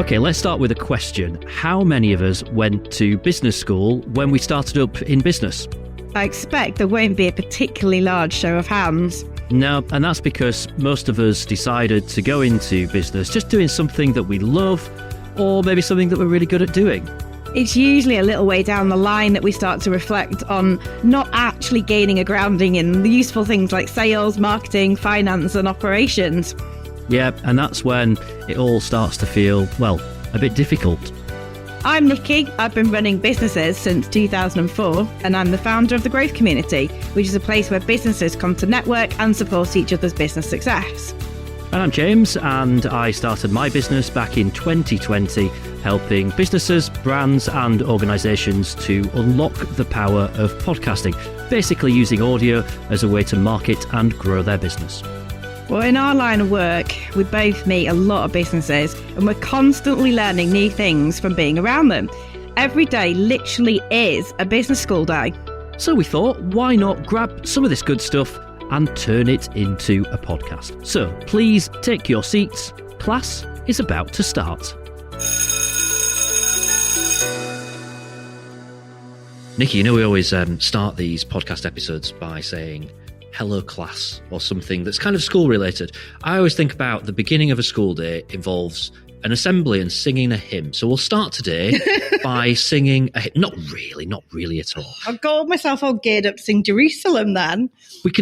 Okay, let's start with a question. How many of us went to business school when we started up in business? I expect there won't be a particularly large show of hands. No, and that's because most of us decided to go into business just doing something that we love, or maybe something that we're really good at doing. It's usually a little way down the line that we start to reflect on not actually gaining a grounding in the useful things like sales, marketing, finance and operations. Yeah, and that's when it all starts to feel, well, a bit difficult. I'm Nikki. I've been running businesses since 2004, and I'm the founder of the Growth Community, which is a place where businesses come to network and support each other's business success. And I'm James, and I started my business back in 2020, helping businesses, brands and organisations to unlock the power of podcasting, basically using audio as a way to market and grow their business. Well, in our line of work, we both meet a lot of businesses and we're constantly learning new things from being around them. Every day literally is a business school day. So we thought, why not grab some of this good stuff and turn it into a podcast? So please take your seats. Class is about to start. Nikki, you know we always start these podcast episodes by saying, hello class, or something that's kind of school related. I always think about the beginning of a school day involves an assembly and singing a hymn. So we'll start today by singing a hymn. Not really at all. I've got myself all geared up to sing Jerusalem then. We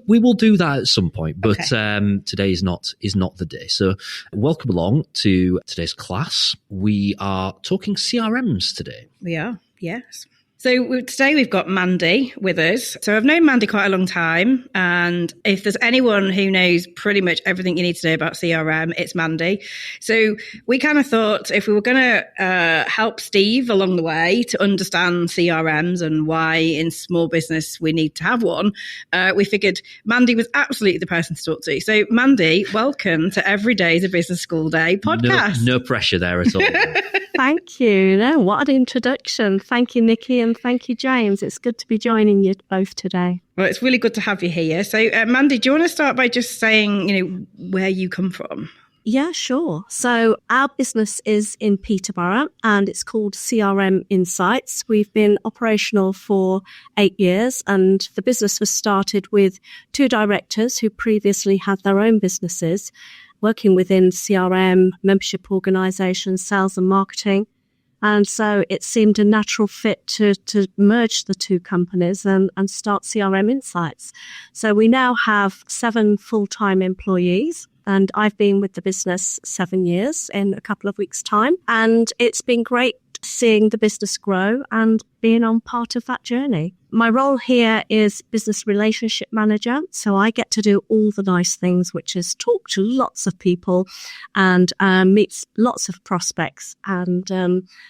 will do that at some point, but okay. Today is not the day. So welcome along to today's class. We are talking CRMs today. We are, yes. So today we've got Mandy with us. So I've known Mandy quite a long time. And if there's anyone who knows pretty much everything you need to know about CRM, it's Mandy. So we kind of thought if we were going to help Steve along the way to understand CRMs and why in small business we need to have one, we figured Mandy was absolutely the person to talk to. So Mandy, welcome to Every Day is a Business School Day podcast. No pressure there at all. Thank you. No, what an introduction. Thank you, Nikki, and thank you, James. It's good to be joining you both today. Well, it's really good to have you here. So, Mandy, do you want to start by just saying, where you come from? Yeah, sure. So our business is in Peterborough and it's called CRM Insights. We've been operational for 8 years and the business was started with 2 directors who previously had their own businesses working within CRM, membership organisations, sales and marketing. And so it seemed a natural fit to merge the 2 companies and start CRM Insights. So we now have 7 full-time employees. And I've been with the business 7 years in a couple of weeks' time. And it's been great seeing the business grow and being on part of that journey. My role here is business relationship manager. So I get to do all the nice things, which is talk to lots of people and meet lots of prospects and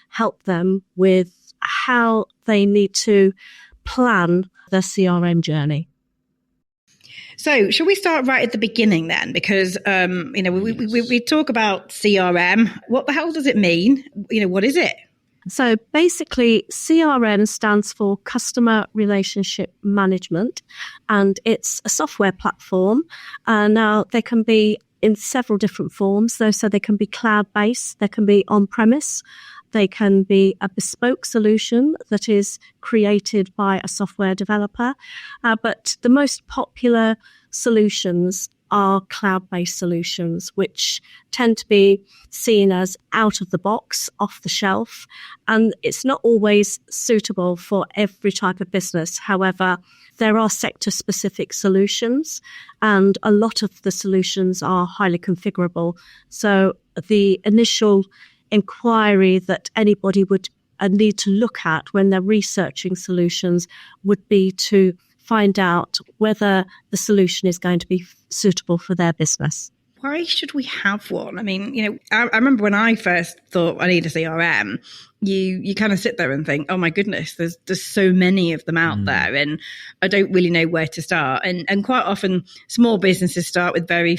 help them with how they need to plan their CRM journey. So shall we start right at the beginning then? Because, we talk about CRM. What the hell does it mean? What is it? So basically, CRM stands for Customer Relationship Management, and it's a software platform. Now, they can be in several different forms, though. So they can be cloud-based, they can be on-premise, they can be a bespoke solution that is created by a software developer. But the most popular solutions are cloud-based solutions, which tend to be seen as out of the box, off the shelf. And it's not always suitable for every type of business. However, there are sector-specific solutions, and a lot of the solutions are highly configurable. So the initial inquiry that anybody would need to look at when they're researching solutions would be to find out whether the solution is going to be suitable for their business. Why should we have one? I mean, I remember when I first thought I need a CRM, you kind of sit there and think, oh my goodness, there's so many of them out there and I don't really know where to start. And quite often small businesses start with very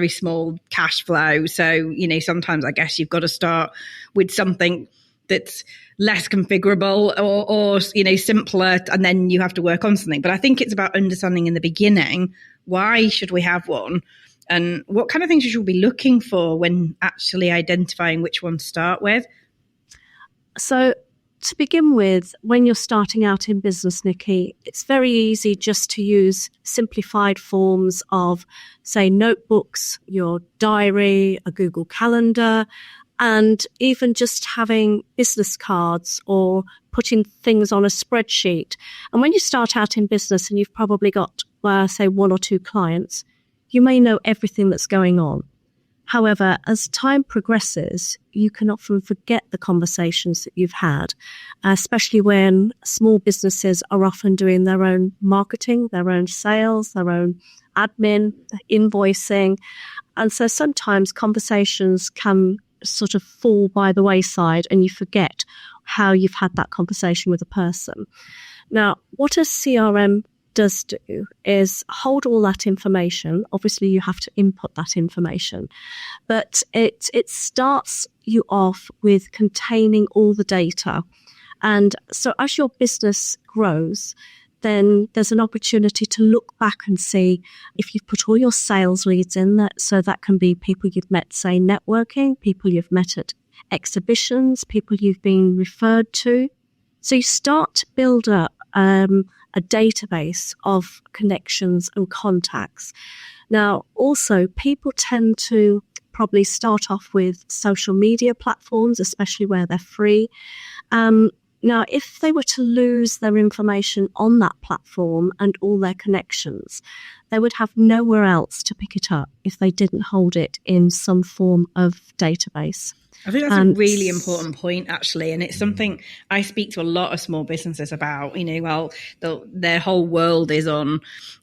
small cash flow. So, sometimes I guess you've got to start with something that's less configurable or simpler, and then you have to work on something. But I think it's about understanding in the beginning, why should we have one? And what kind of things you should be looking for when actually identifying which one to start with? So to begin with, when you're starting out in business, Nikki, it's very easy just to use simplified forms of, say, notebooks, your diary, a Google Calendar, and even just having business cards or putting things on a spreadsheet. And when you start out in business and you've probably got, say, 1 or 2 clients, you may know everything that's going on. However, as time progresses, you can often forget the conversations that you've had, especially when small businesses are often doing their own marketing, their own sales, their own admin, invoicing. And so sometimes conversations can sort of fall by the wayside and you forget how you've had that conversation with a person. Now, what a CRM does do is hold all that information. Obviously, you have to input that information, but it starts you off with containing all the data. And so as your business grows, then there's an opportunity to look back and see if you've put all your sales leads in that. So that can be people you've met, say, networking, people you've met at exhibitions, people you've been referred to. So you start to build up a database of connections and contacts. Now, also, people tend to probably start off with social media platforms, especially where they're free. Now, if they were to lose their information on that platform and all their connections, they would have nowhere else to pick it up if they didn't hold it in some form of database. I think that's a really important point, actually. And it's something I speak to a lot of small businesses about, their whole world is on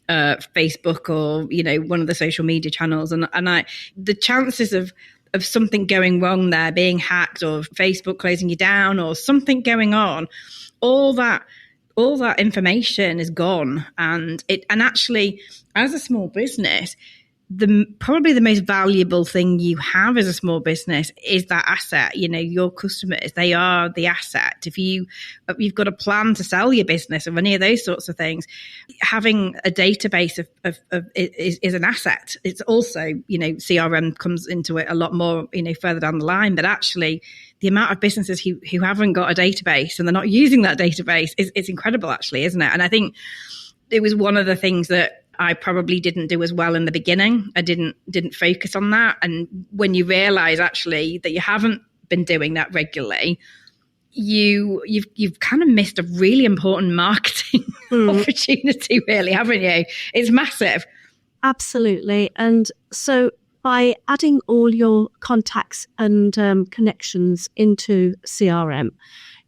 Facebook or, one of the social media channels. And the chances of something going wrong there, being hacked or Facebook closing you down or something going on, all that information is gone. And actually, as a small business, probably the most valuable thing you have as a small business is that asset. Your customers, they are the asset. If you've got a plan to sell your business or any of those sorts of things, having a database is an asset. It's also, CRM comes into it a lot more, further down the line, but actually the amount of businesses who haven't got a database and they're not using that database is incredible, actually, isn't it? And I think it was one of the things that I probably didn't do as well in the beginning. I didn't focus on that. And when you realize actually that you haven't been doing that regularly, you've kind of missed a really important marketing opportunity, really, haven't you? It's massive. Absolutely. And so by adding all your contacts and connections into CRM,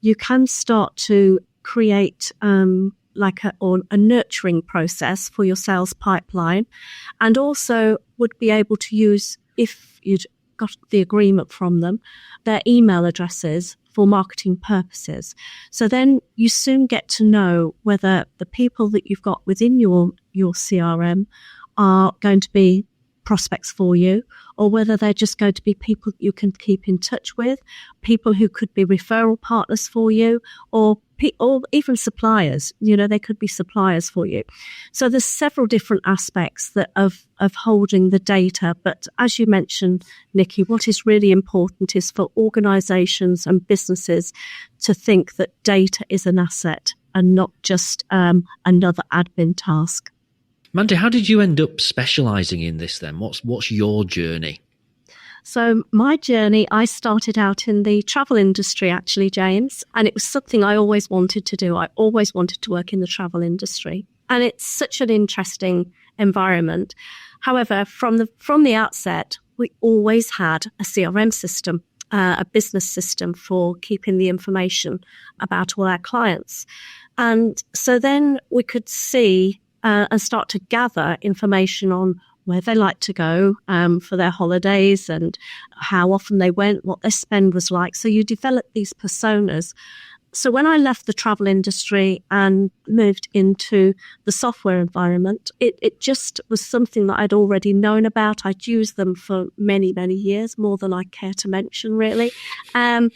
you can start to create a nurturing process for your sales pipeline, and also would be able to use, if you'd got the agreement from them, their email addresses for marketing purposes. So then you soon get to know whether the people that you've got within your CRM are going to be prospects for you, or whether they're just going to be people you can keep in touch with, people who could be referral partners for you, or even suppliers. They could be suppliers for you. So there's several different aspects of holding the data. But as you mentioned, Nikki, what is really important is for organizations and businesses to think that data is an asset and not just another admin task. Mandy, how did you end up specialising in this then? What's your journey? So my journey, I started out in the travel industry, actually, James, and it was something I always wanted to do. I always wanted to work in the travel industry, and it's such an interesting environment. However, from the outset, we always had a CRM system, a business system for keeping the information about all our clients. And so then we could see and start to gather information on where they like to go for their holidays and how often they went, what their spend was like. So you develop these personas. So when I left the travel industry and moved into the software environment, it just was something that I'd already known about. I'd used them for many, many years, more than I care to mention, really. I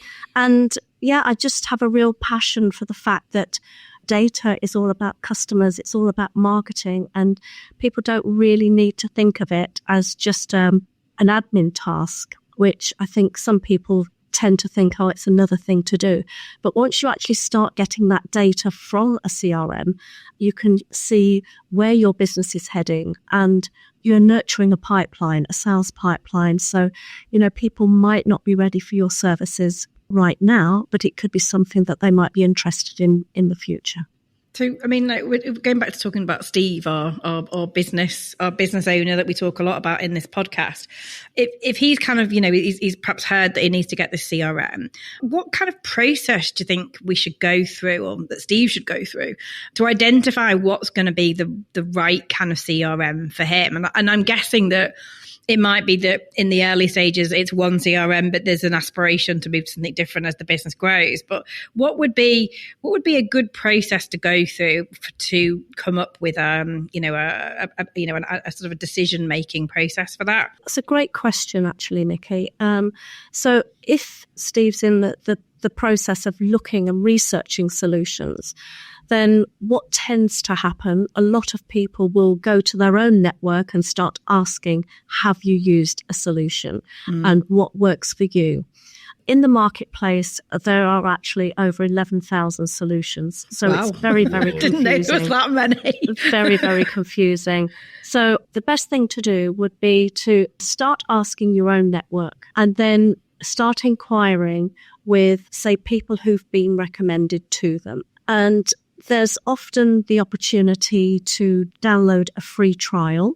just have a real passion for the fact that data is all about customers, it's all about marketing, and people don't really need to think of it as just an admin task, which I think some people tend to think, oh, it's another thing to do. But once you actually start getting that data from a CRM, you can see where your business is heading, and you're nurturing a pipeline, a sales pipeline. So, people might not be ready for your services right now, but it could be something that they might be interested in the future. So, we're going back to talking about Steve, our business owner that we talk a lot about in this podcast. If he's kind of, he's perhaps heard that he needs to get this CRM, what kind of process do you think we should go through, or that Steve should go through, to identify what's going to be the right kind of CRM for him? And I'm guessing that it might be that in the early stages, it's one CRM, but there's an aspiration to move to something different as the business grows. But what would be a good process to go through to come up with a sort of a decision making process for that? That's a great question, actually, Nikki. So if Steve's in the process of looking and researching solutions, then what tends to happen, a lot of people will go to their own network and start asking, have you used a solution and what works for you? In the marketplace, there are actually over 11,000 solutions. So It's very, very confusing. Didn't know there was that many. Very, very confusing. So the best thing to do would be to start asking your own network, and then start inquiring with, say, people who've been recommended to them. And there's often the opportunity to download a free trial.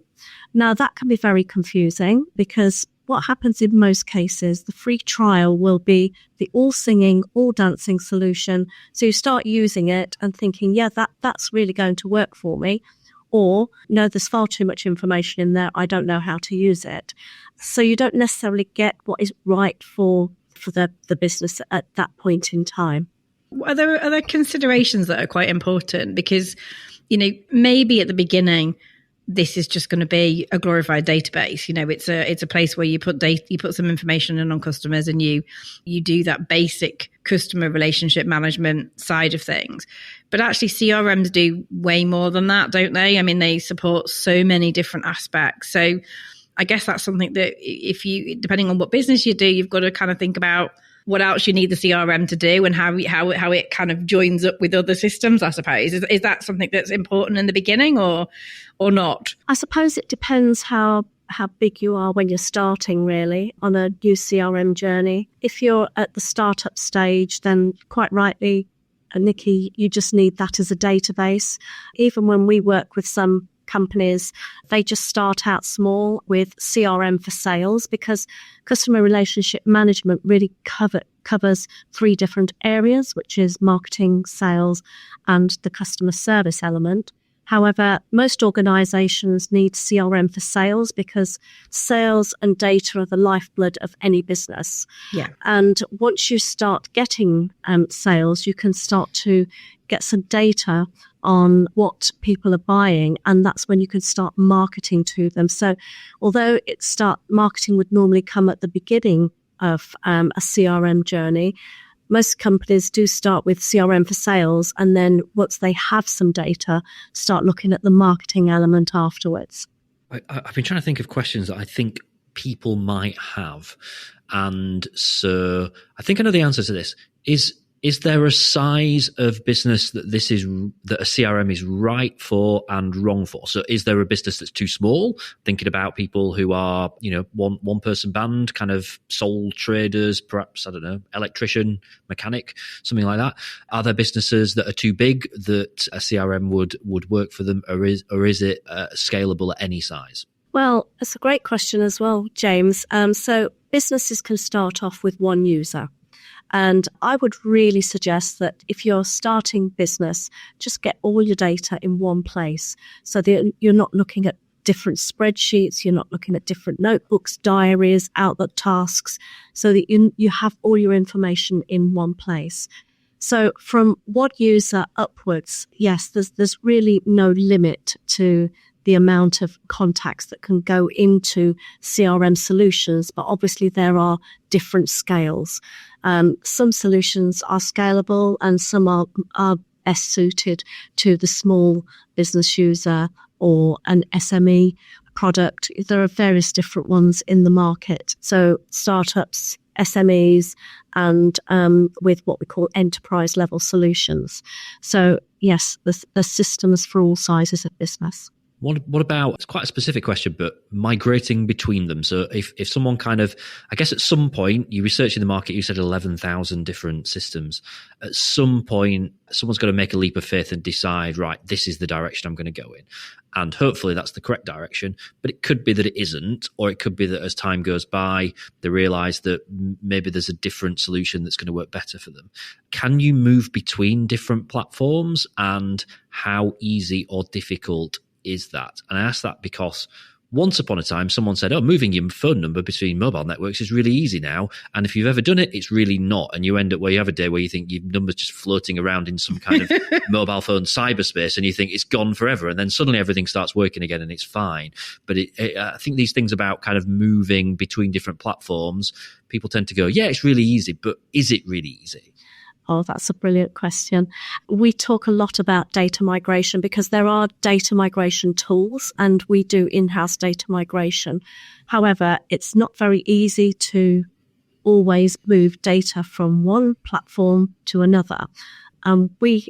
Now, that can be very confusing, because what happens in most cases, the free trial will be the all singing, all dancing solution. So you start using it and thinking, yeah, that's really going to work for me. Or, no, there's far too much information in there, I don't know how to use it. So you don't necessarily get what is right for the business at that point in time. Are there considerations that are quite important? Because, maybe at the beginning, this is just going to be a glorified database. It's a place where you put some information in on customers, and you do that basic customer relationship management side of things. But actually, CRMs do way more than that, don't they? They support so many different aspects. So I guess that's something that, depending on what business you do, you've got to kind of think about what else you need the CRM to do, and how it kind of joins up with other systems, I suppose. Is that something that's important in the beginning or not? I suppose it depends how big you are when you're starting, really, on a new CRM journey. If you're at the startup stage, then quite rightly, Nikki, you just need that as a database. Even when we work with some companies, they just start out small with CRM for sales, because customer relationship management really covers three different areas, which is marketing, sales, and the customer service element. However, most organizations need CRM for sales, because sales and data are the lifeblood of any business. Yeah. And once you start getting sales, you can start to get some data on what people are buying, and that's when you can start marketing to them. So although marketing would normally come at the beginning of a CRM journey, most companies do start with CRM for sales, and then once they have some data, start looking at the marketing element afterwards. I've been trying to think of questions that I think people might have. And so I think I know the answer to this. Is there a size of business that a CRM is right for and wrong for? So is there a business that's too small? Thinking about people who are, one person band, kind of sole traders, perhaps, I don't know, electrician, mechanic, something like that. Are there businesses that are too big that a CRM would work for them, or is it scalable at any size? Well, that's a great question as well, James. So businesses can start off with one user. And I would really suggest that if you're starting business, just get all your data in one place, so that you're not looking at different spreadsheets, you're not looking at different notebooks, diaries, Outlook tasks, so that you have all your information in one place. So from one user upwards, yes, there's really no limit to the amount of contacts that can go into CRM solutions, but obviously there are different scales. Some solutions are scalable and some are best suited to the small business user or an SME product. There are various different ones in the market. So startups, SMEs, and with what we call enterprise level solutions. So yes, there's systems for all sizes of business. What about, it's quite a specific question, but migrating between them? So if someone kind of, I guess at some point, you research in the market, you said 11,000 different systems. At some point, someone's got to make a leap of faith and decide, right, this is the direction I'm going to go in. And hopefully that's the correct direction, but it could be that it isn't, or it could be that as time goes by, they realize that maybe there's a different solution that's going to work better for them. Can you move between different platforms, and how easy or difficult is that? And I ask that because once upon a time, someone said, moving your phone number between mobile networks is really easy now. And if you've ever done it, it's really not. And you end up where you have a day where you think your number's just floating around in some kind of mobile phone cyberspace, and you think it's gone forever. And then suddenly everything starts working again and it's fine. But I think these things about kind of moving between different platforms, people tend to go, yeah, it's really easy, but is it really easy? Oh, that's a brilliant question. We talk a lot about data migration because there are data migration tools, and we do in-house data migration. However, it's not very easy to always move data from one platform to another. We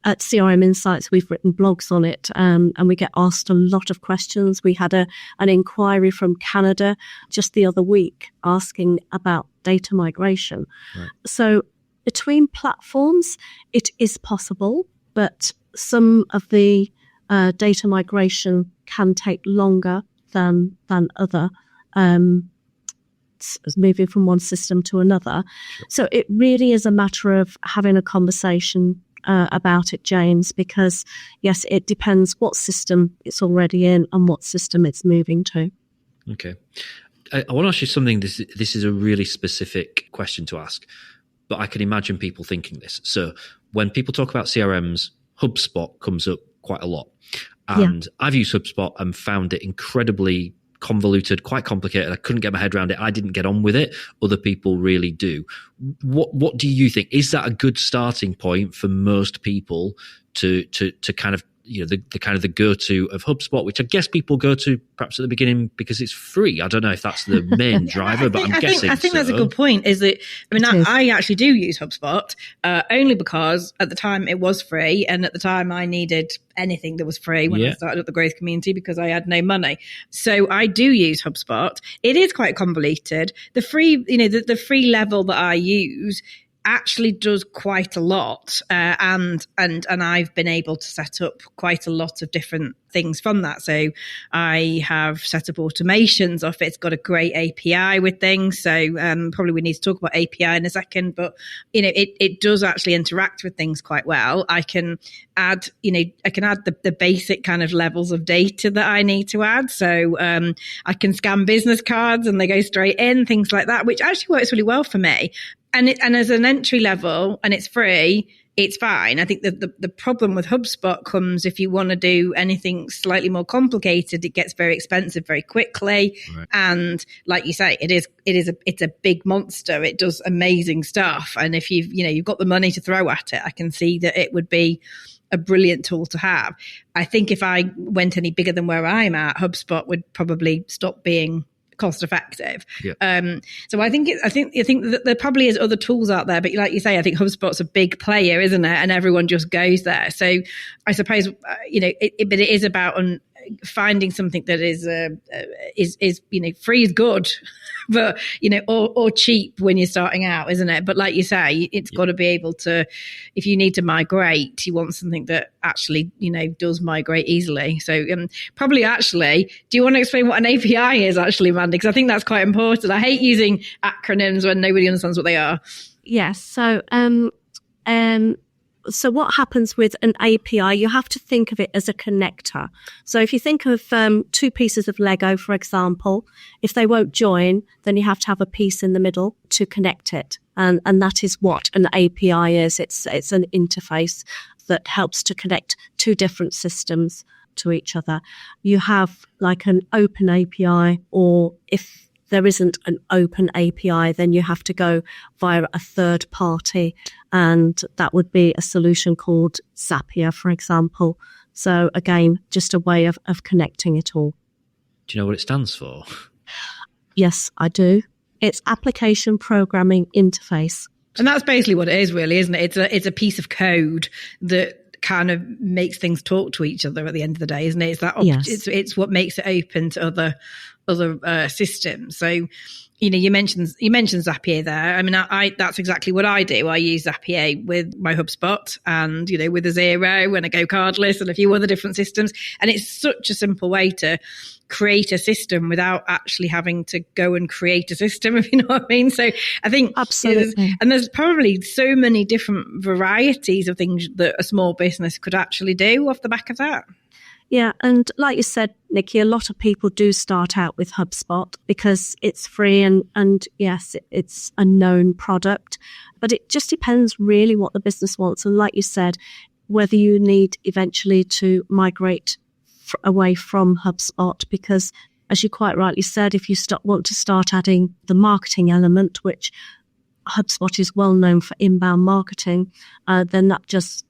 at CRM Insights, we've written blogs on it, and we get asked a lot of questions. We had an inquiry from Canada just the other week asking about data migration. Right. So between platforms, it is possible, but some of the data migration can take longer than other, moving from one system to another. Sure. So it really is a matter of having a conversation about it, James, because yes, it depends what system it's already in and what system it's moving to. Okay. I want to ask you something. This is a really specific question to ask, but I can imagine people thinking this. So when people talk about CRMs, HubSpot comes up quite a lot. And I've used HubSpot and found it incredibly convoluted, quite complicated. I couldn't get my head around it. I didn't get on with it. Other people really do. What do you think? Is that a good starting point for most people to kind of, you know, the kind of the go-to of HubSpot, which I guess people go to perhaps at the beginning because it's free. I don't know if that's the main driver, but I'm guessing I think that's a good point. Is that, I mean, I actually do use HubSpot only because at the time it was free, and at the time I needed anything that was free when I started up the growth community because I had no money. So I do use HubSpot. It is quite convoluted. The free, you know, the free level that I use actually does quite a lot, and I've been able to set up quite a lot of different things from that. So I have set up automations off it. It's got a great API with things. So probably we need to talk about API in a second, but you know, it does actually interact with things quite well. I can add the basic kind of levels of data that I need to add. So I can scan business cards and they go straight in, things like that, which actually works really well for me. And as an entry level, and it's free, it's fine. I think that the problem with HubSpot comes if you want to do anything slightly more complicated, it gets very expensive very quickly. Right. And like you say, it's a big monster. It does amazing stuff. And if you've got the money to throw at it, I can see that it would be a brilliant tool to have. I think if I went any bigger than where I'm at, HubSpot would probably stop being cost effective. Yeah. So I think that there probably is other tools out there, but like you say, I think HubSpot's a big player, isn't it? And everyone just goes there. So I suppose but it is about finding something that is free is good, but or cheap when you're starting out, isn't it? But like you say, it's got to be able to, if you need to migrate, you want something that actually does migrate easily. So probably actually, do you want to explain what an API is actually, Mandy? Because I think that's quite important. I hate using acronyms when nobody understands what they are. Yes. So what happens with an API, you have to think of it as a connector. So if you think of two pieces of Lego, for example, if they won't join, then you have to have a piece in the middle to connect it. And that is what an API is. It's an interface that helps to connect two different systems to each other. You have like an open API, or if there isn't an open API, then you have to go via a third party. And that would be a solution called Zapier, for example. So again, just a way of connecting it all. Do you know what it stands for? Yes, I do. It's Application Programming Interface. And that's basically what it is, really, isn't it? It's a piece of code that kind of makes things talk to each other at the end of the day, isn't it? It's that Yes. it's what makes it open to other systems. So, you mentioned Zapier there. I mean, I that's exactly what I do. I use Zapier with my HubSpot and, with a Xero and a Go Cardless and a few other different systems. And it's such a simple way to create a system without actually having to go and create a system, if you know what I mean. So I think Absolutely. there's probably so many different varieties of things that a small business could actually do off the back of that. Yeah, and like you said, Nikki, a lot of people do start out with HubSpot because it's free and yes, it's a known product, but it just depends really what the business wants. And like you said, whether you need eventually to migrate away from HubSpot, because as you quite rightly said, if you want to start adding the marketing element, which HubSpot is well known for inbound marketing, then that just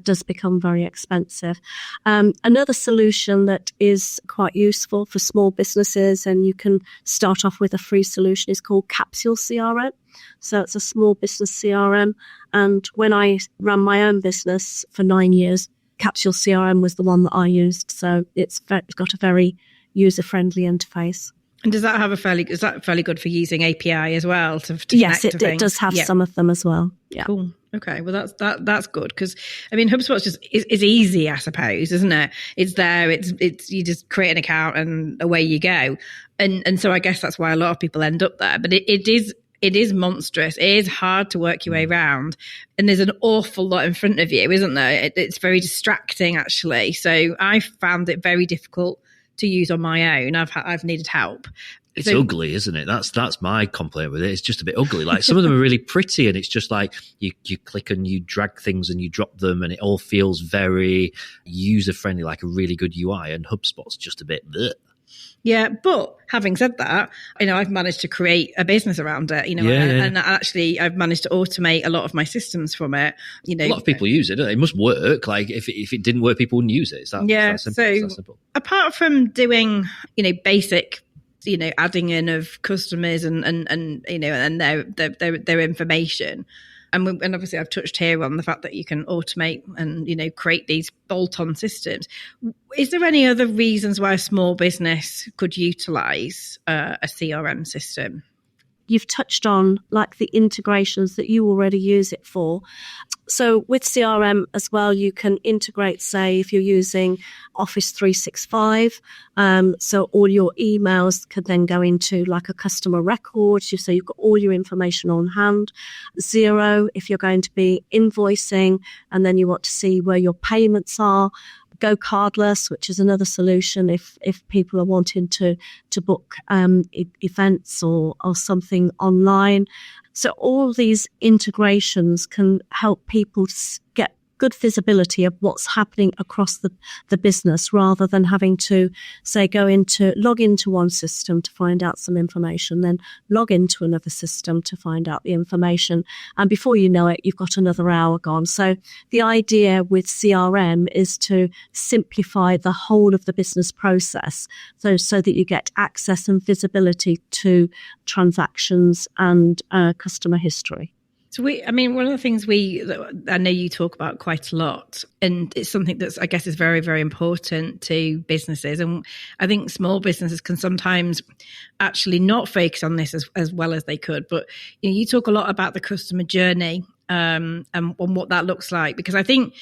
does become very expensive. Another solution that is quite useful for small businesses, and you can start off with a free solution, is called Capsule CRM. So it's a small business CRM. And when I ran my own business for 9 years, Capsule CRM was the one that I used. So it's got a very user-friendly interface. And is that fairly good for using API as well? To yes, connect to it does have some of them as well. Yeah. Cool. Okay. Well, that's good because I mean, HubSpot's just is easy, I suppose, isn't it? It's there. It's you just create an account and away you go. And so I guess that's why a lot of people end up there. But it is monstrous. It is hard to work your way around, and there's an awful lot in front of you, isn't there? It's very distracting, actually. So I found it very difficult to use on my own. I've needed help. It's ugly, isn't it? That's my complaint with it. It's just a bit ugly. Like some of them are really pretty, and it's just like you click and you drag things and you drop them, and it all feels very user friendly, like a really good UI. And HubSpot's just a bit bleh. Yeah, but having said that, I've managed to create a business around it, and actually I've managed to automate a lot of my systems from it. A lot of people use it, don't they? It must work. Like if it didn't work, people wouldn't use it. It's that simple. It's that simple. Apart from doing, basic, adding in of customers and their information. And obviously I've touched here on the fact that you can automate and, create these bolt-on systems. Is there any other reasons why a small business could utilize a CRM system? You've touched on like the integrations that you already use it for. So with CRM as well, you can integrate, say, if you're using Office 365, so all your emails could then go into like a customer record. So you've got all your information on hand. Xero, if you're going to be invoicing and then you want to see where your payments are. Go Cardless, which is another solution if people are wanting to book events or something online. So all these integrations can help people get good visibility of what's happening across the business rather than having to, say, log into one system to find out some information, then log into another system to find out the information. And before you know it, you've got another hour gone. So the idea with CRM is to simplify the whole of the business process so that you get access and visibility to transactions and customer history. So one of the things I know you talk about quite a lot, and it's something that's, I guess, is very, very important to businesses. And I think small businesses can sometimes actually not focus on this as well as they could. But you talk a lot about the customer journey and what that looks like, because I think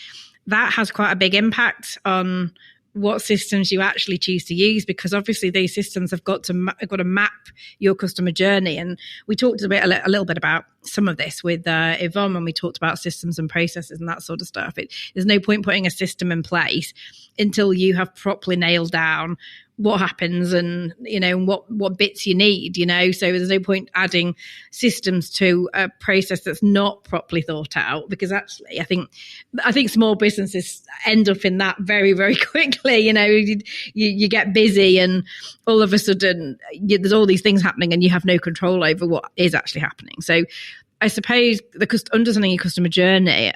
that has quite a big impact on what systems you actually choose to use, because obviously these systems have got to map your customer journey. And we talked a little bit about some of this with Yvonne when we talked about systems and processes and that sort of stuff. There's no point putting a system in place until you have properly nailed down what happens and, what bits you need, so there's no point adding systems to a process that's not properly thought out, because actually I think small businesses end up in that very, very quickly. You get busy and all of a sudden there's all these things happening and you have no control over what is actually happening. So I suppose understanding your customer journey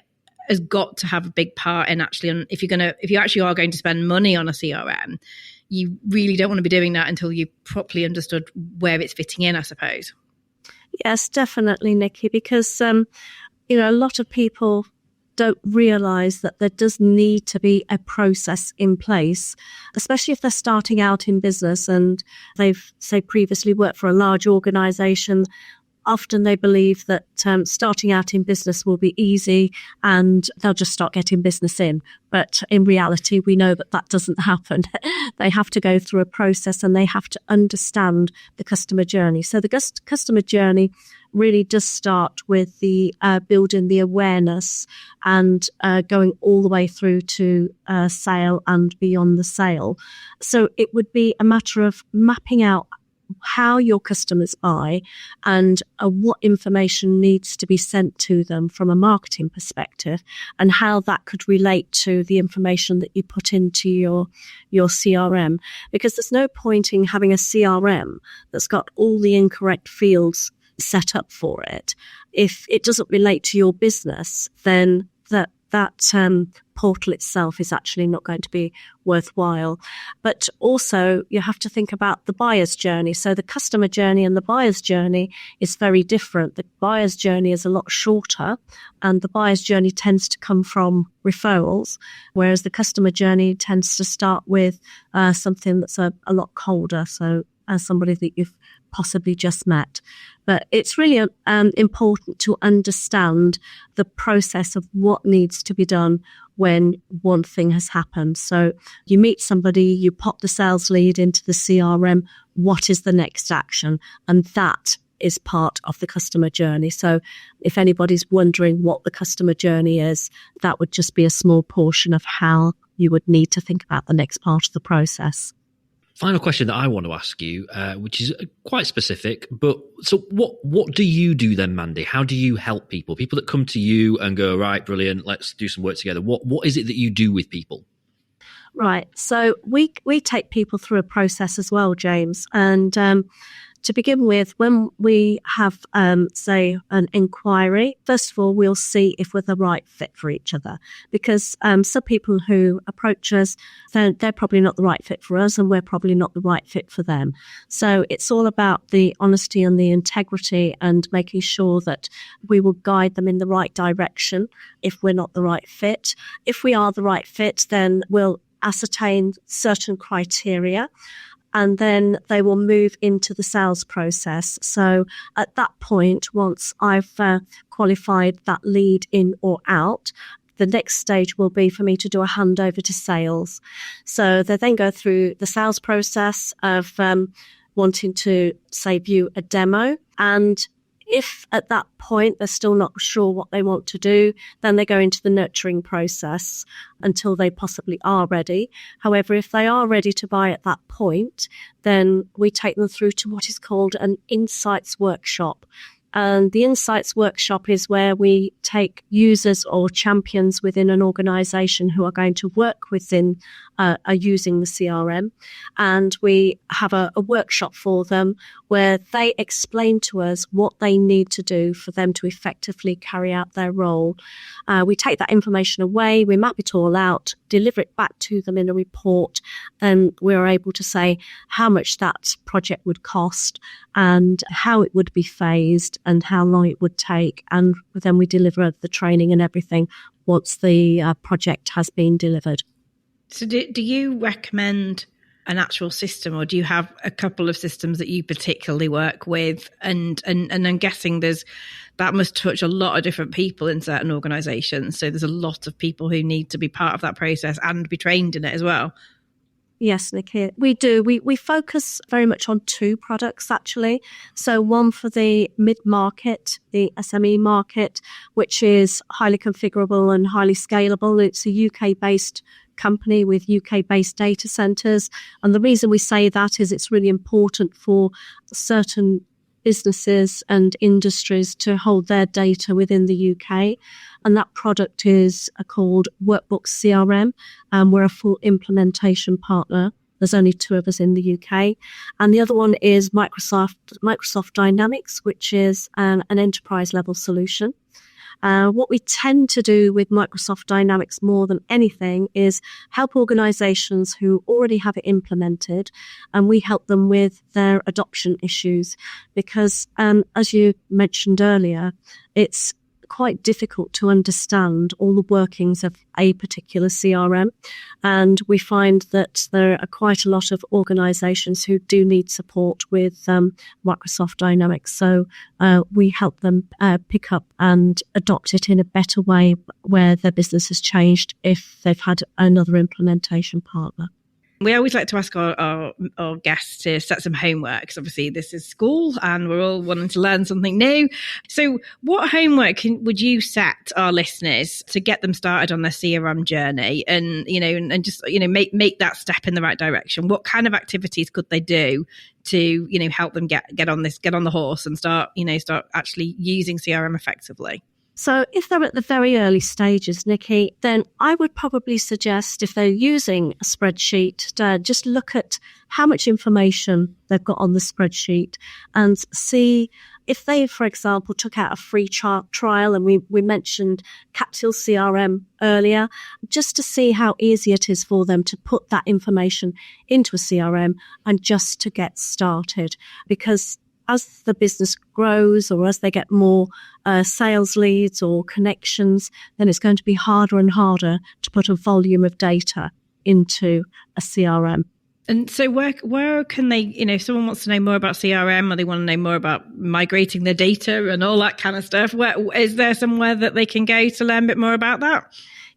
has got to have a big part in actually, if you actually are going to spend money on a CRM, you really don't want to be doing that until you properly understood where it's fitting in, I suppose. Yes, definitely, Nikki, because, a lot of people don't realise that there does need to be a process in place, especially if they're starting out in business and they've, say, previously worked for a large organisation. Often they believe that starting out in business will be easy and they'll just start getting business in. But in reality, we know that doesn't happen. They have to go through a process and they have to understand the customer journey. So the customer journey really does start with the building the awareness and going all the way through to sale and beyond the sale. So it would be a matter of mapping out how your customers buy and what information needs to be sent to them from a marketing perspective, and how that could relate to the information that you put into your CRM. Because there's no point in having a CRM that's got all the incorrect fields set up for it. If it doesn't relate to your business, then that portal itself is actually not going to be worthwhile. But also you have to think about the buyer's journey. So the customer journey and the buyer's journey is very different. The buyer's journey is a lot shorter and the buyer's journey tends to come from referrals, whereas the customer journey tends to start with something that's a lot colder. So as somebody that you've possibly just met. But it's really important to understand the process of what needs to be done when one thing has happened. So you meet somebody, you pop the sales lead into the CRM, what is the next action? And that is part of the customer journey. So if anybody's wondering what the customer journey is, that would just be a small portion of how you would need to think about the next part of the process. Final question that I want to ask you, which is quite specific, but so what do you do then, Mandy? How do you help people that come to you and go, right, brilliant, let's do some work together? What is it that you do with people? Right. So we take people through a process as well, James. And to begin with, when we have, say, an inquiry, first of all, we'll see if we're the right fit for each other. Because some people who approach us, they're probably not the right fit for us, and we're probably not the right fit for them. So it's all about the honesty and the integrity and making sure that we will guide them in the right direction if we're not the right fit. If we are the right fit, then we'll ascertain certain criteria, and then they will move into the sales process. So at that point, once I've qualified that lead in or out, the next stage will be for me to do a handover to sales. So they then go through the sales process of wanting to, say, view a demo. And if at that point they're still not sure what they want to do, then they go into the nurturing process until they possibly are ready. However, if they are ready to buy at that point, then we take them through to what is called an Insights workshop. And the Insights workshop is where we take users or champions within an organisation who are going to work within are using the CRM, and we have a workshop for them where they explain to us what they need to do for them to effectively carry out their role. We take that information away, we map it all out, deliver it back to them in a report, and we're able to say how much that project would cost and how it would be phased and how long it would take, and then we deliver the training and everything once the project has been delivered. So do you recommend an actual system, or do you have a couple of systems that you particularly work with? And I'm guessing that must touch a lot of different people in certain organisations. So there's a lot of people who need to be part of that process and be trained in it as well. Yes, Nikki, we do. We focus very much on two products, actually. So one for the mid-market, the SME market, which is highly configurable and highly scalable. It's a UK-based company with UK-based data centres. And the reason we say that is it's really important for certain businesses and industries to hold their data within the UK. And that product is called Workbox CRM, and we're a full implementation partner. There's only 2 of us in the UK. And the other one is Microsoft Dynamics, which is an enterprise level solution. What we tend to do with Microsoft Dynamics more than anything is help organizations who already have it implemented, and we help them with their adoption issues because, as you mentioned earlier, it's quite difficult to understand all the workings of a particular CRM. And we find that there are quite a lot of organizations who do need support with Microsoft Dynamics. So we help them pick up and adopt it in a better way where their business has changed if they've had another implementation partner. We always like to ask our guests to set some homework, because obviously this is school and we're all wanting to learn something new. So what homework would you set our listeners to get them started on their CRM journey and just make that step in the right direction? What kind of activities could they do to, help them get on the horse and start actually using CRM effectively? So if they're at the very early stages, Nikki, then I would probably suggest if they're using a spreadsheet, just look at how much information they've got on the spreadsheet and see if they, for example, took out a free trial, and we mentioned Capsule CRM earlier, just to see how easy it is for them to put that information into a CRM and just to get started. Because as the business grows or as they get more sales leads or connections, then it's going to be harder and harder to put a volume of data into a CRM. And so where can they, if someone wants to know more about CRM or they want to know more about migrating their data and all that kind of stuff, is there somewhere that they can go to learn a bit more about that?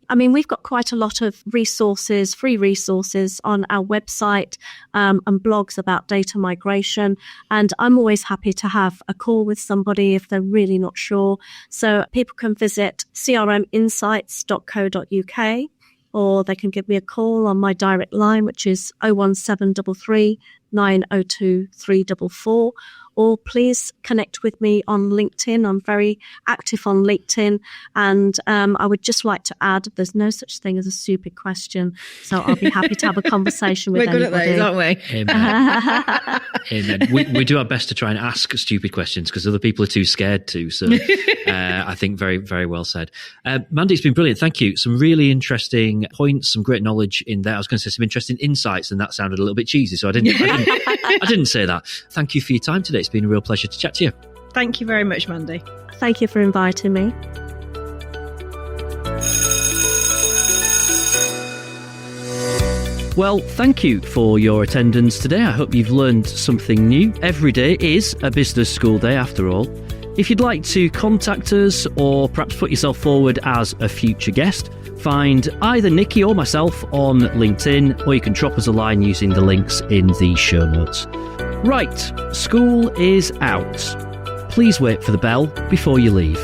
I mean, we've got quite a lot of resources, free resources on our website and blogs about data migration. And I'm always happy to have a call with somebody if they're really not sure. So people can visit crminsights.co.uk, or they can give me a call on my direct line, which is 01733 902 344. Or please connect with me on LinkedIn. I'm very active on LinkedIn. And I would just like to add, there's no such thing as a stupid question. So I'll be happy to have a conversation with anybody. We're good at those, aren't we? Amen. We do our best to try and ask stupid questions because other people are too scared to. So I think very, very well said. Mandy, it's been brilliant. Thank you. Some really interesting points, some great knowledge in there. I was going to say some interesting insights, and that sounded a little bit cheesy. So I didn't say that. Thank you for your time today. It's been a real pleasure to chat to you. Thank you very much, Mandy. Thank you for inviting me. Well, thank you for your attendance today. I hope you've learned something new. Every day is a business school day after all. If you'd like to contact us or perhaps put yourself forward as a future guest, find either Nikki or myself on LinkedIn, or you can drop us a line using the links in the show notes. Right, school is out. Please wait for the bell before you leave.